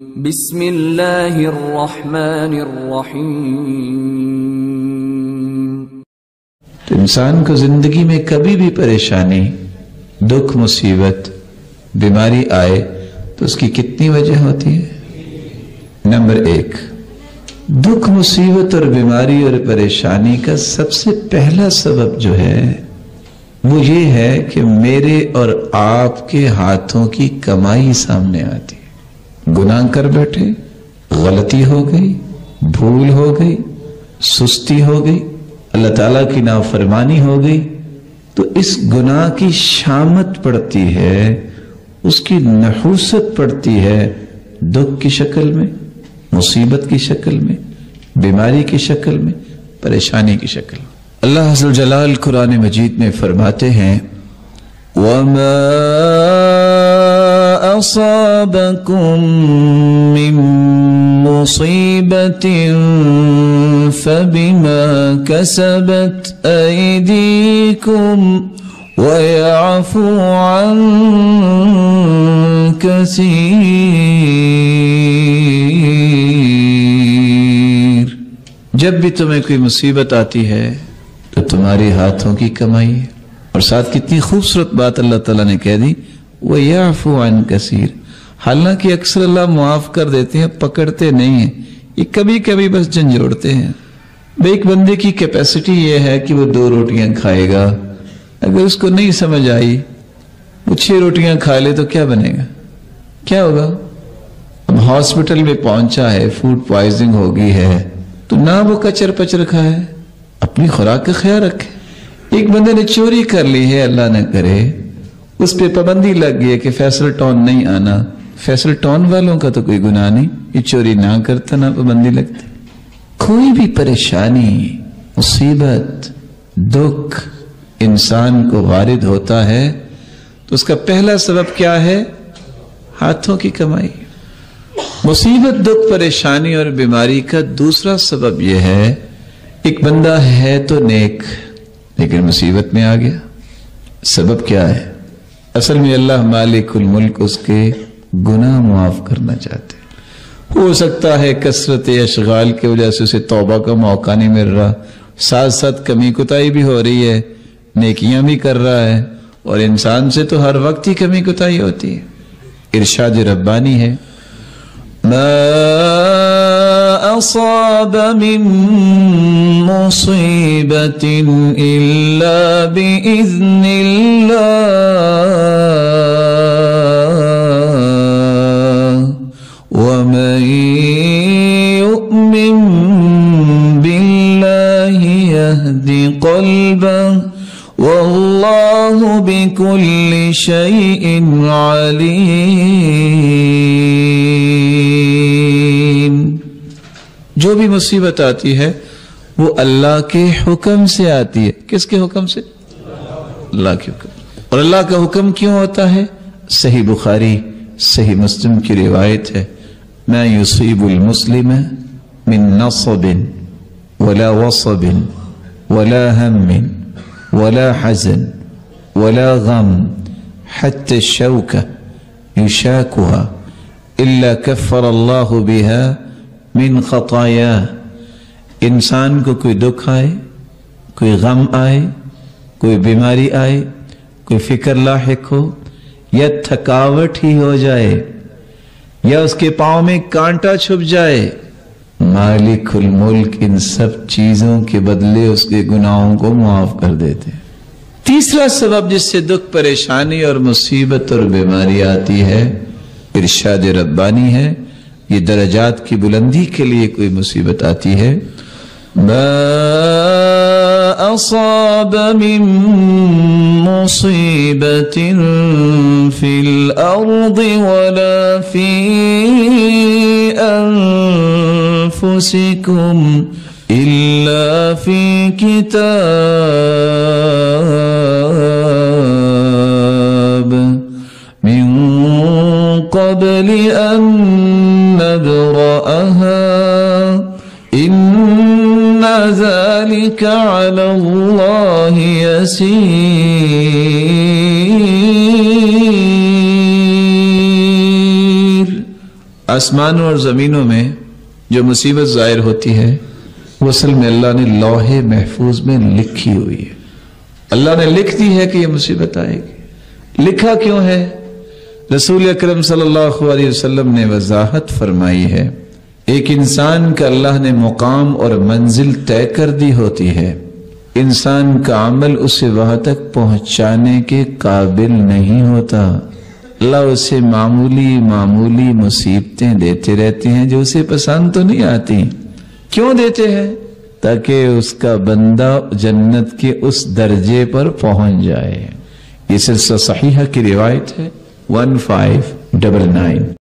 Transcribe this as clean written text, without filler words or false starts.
بسم اللہ الرحمن الرحیم۔ تو انسان کو زندگی میں کبھی بھی پریشانی، دکھ، مصیبت، بیماری آئے تو اس کی کتنی وجہ ہوتی ہے؟ نمبر 1، دکھ، مصیبت اور بیماری اور پریشانی کا سب سے پہلا سبب جو ہے وہ یہ ہے کہ میرے اور آپ کے ہاتھوں کی کمائی سامنے آتی ہے۔ گناہ کر بیٹھے، غلطی ہو گئی، بھول ہو گئی، سستی ہو گئی، اللہ تعالیٰ کی نافرمانی ہو گئی، تو اس گناہ کی شامت پڑتی ہے، اس کی نحوست پڑتی ہے دکھ کی شکل میں، مصیبت کی شکل میں، بیماری کی شکل میں، پریشانی کی شکل میں۔ اللہ عز و جلال قرآن مجید میں فرماتے ہیں وَمَا أَصَابَكُم مِّن مُّصِيبَةٍ فَبِمَا كَسَبَتْ أَيْدِيكُمْ وَيَعْفُو عَن كَثِيرٍ۔ جب بھی تمہیں کوئی مصیبت آتی ہے تو تمہارے ہاتھوں کی کمائی ہے، اور ساتھ کتنی خوبصورت بات اللہ تعالیٰ نے کہہ دی وَيَعْفُو عَن كَثِيرٍ۔ حالانکہ اکثر اللہ معاف کر دیتے ہیں، پکڑتے نہیں ہیں، یہ کبھی کبھی بس جھنجھوڑتے ہیں۔ ایک بندے کی کیپیسٹی یہ ہے کہ وہ 2 روٹیاں کھائے گا، اگر اس کو نہیں سمجھ آئی وہ 6 روٹیاں کھا لے تو کیا بنے گا، کیا ہوگا؟ اب ہاسپٹل میں پہنچا ہے، فوڈ پوائزنگ ہو گئی ہے، تو نہ وہ کچر پچر کھائے، اپنی خوراک کا خیال رکھے۔ ایک بندے نے چوری کر لی ہے، اللہ نہ کرے، اس پہ پابندی لگ گئی ہے کہ فیصل ٹاؤن نہیں آنا، فیصل ٹاؤن والوں کا تو کوئی گناہ نہیں، یہ چوری نہ کرتا، نہ پابندی لگتی۔ کوئی بھی پریشانی، مصیبت، دکھ انسان کو وارد ہوتا ہے تو اس کا پہلا سبب کیا ہے؟ ہاتھوں کی کمائی۔ مصیبت، دکھ، پریشانی اور بیماری کا دوسرا سبب یہ ہے، ایک بندہ ہے تو نیک لیکن مصیبت میں آ گیا۔ سبب کیا ہے؟ اصل میں اللہ مالک الملک اس کے گناہ معاف کرنا چاہتے ہیں۔ ہو سکتا ہے کثرت اشغال کی وجہ سے اسے توبہ کا موقع نہیں مل رہا، ساتھ ساتھ کمی کوتاہی بھی ہو رہی ہے، نیکیاں بھی کر رہا ہے، اور انسان سے تو ہر وقت ہی کمی کوتاہی ہوتی ہے۔ ارشاد ربانی ہے ما اصاب من مصیبت الا باذن اللہ ومن یؤمن باللہ یہد قلبہ واللہ بکل شیء علیم۔ جو بھی مصیبت آتی ہے وہ اللہ کے حکم سے آتی ہے۔ کس کے حکم سے؟ اللہ کے حکم۔ اور اللہ کا حکم کیوں ہوتا ہے؟ صحیح بخاری، صحیح مسلم کی روایت ہے ما یصیب المسلم من نصب ولا وصب ولا هم ولا حزن ولا غم حتى الشوكة يشاكها إلا كفر الله بها من خطاياه۔ انسان کو کوئی دکھ آئے، کوئی غم آئے، کوئی بیماری آئے، کوئی فکر لاحق ہو، یا تھکاوٹ ہی ہو جائے، یا اس کے پاؤں میں کانٹا چھپ جائے، مالک الملک ان سب چیزوں کے بدلے اس کے گناہوں کو معاف کر دیتے۔ تیسرا سبب جس سے دکھ، پریشانی اور مصیبت اور بیماری آتی ہے، ارشاد ربانی ہے، یہ درجات کی بلندی کے لیے کوئی مصیبت آتی ہے ما اصاب من مصیبت فی الارض ولا فی انفسکم الا فی کتاب من قبل ان نبرأها ان ذلك على الله يسير۔ آسمانوں اور زمینوں میں جو مصیبت ظاہر ہوتی ہے وہ اصل میں اللہ نے لوح محفوظ میں لکھی ہوئی ہے. اللہ نے لکھ دی ہے کہ یہ مصیبت آئے گی. لکھا کیوں ہے؟ رسول اکرم صلی اللہ علیہ وسلم نے وضاحت فرمائی ہے. ایک انسان کا اللہ نے مقام اور منزل طے کر دی ہوتی ہے. انسان کا عمل اسے وہاں تک پہنچانے کے قابل نہیں ہوتا. اللہ اسے معمولی مصیبتیں دیتے رہتے ہیں جو اسے پسند تو نہیں آتی. کیوں دیتے ہیں؟ تاکہ اس کا بندہ جنت کے اس درجے پر پہنچ جائے. یہ سلسلہ صحیحہ کی روایت ہے 1599.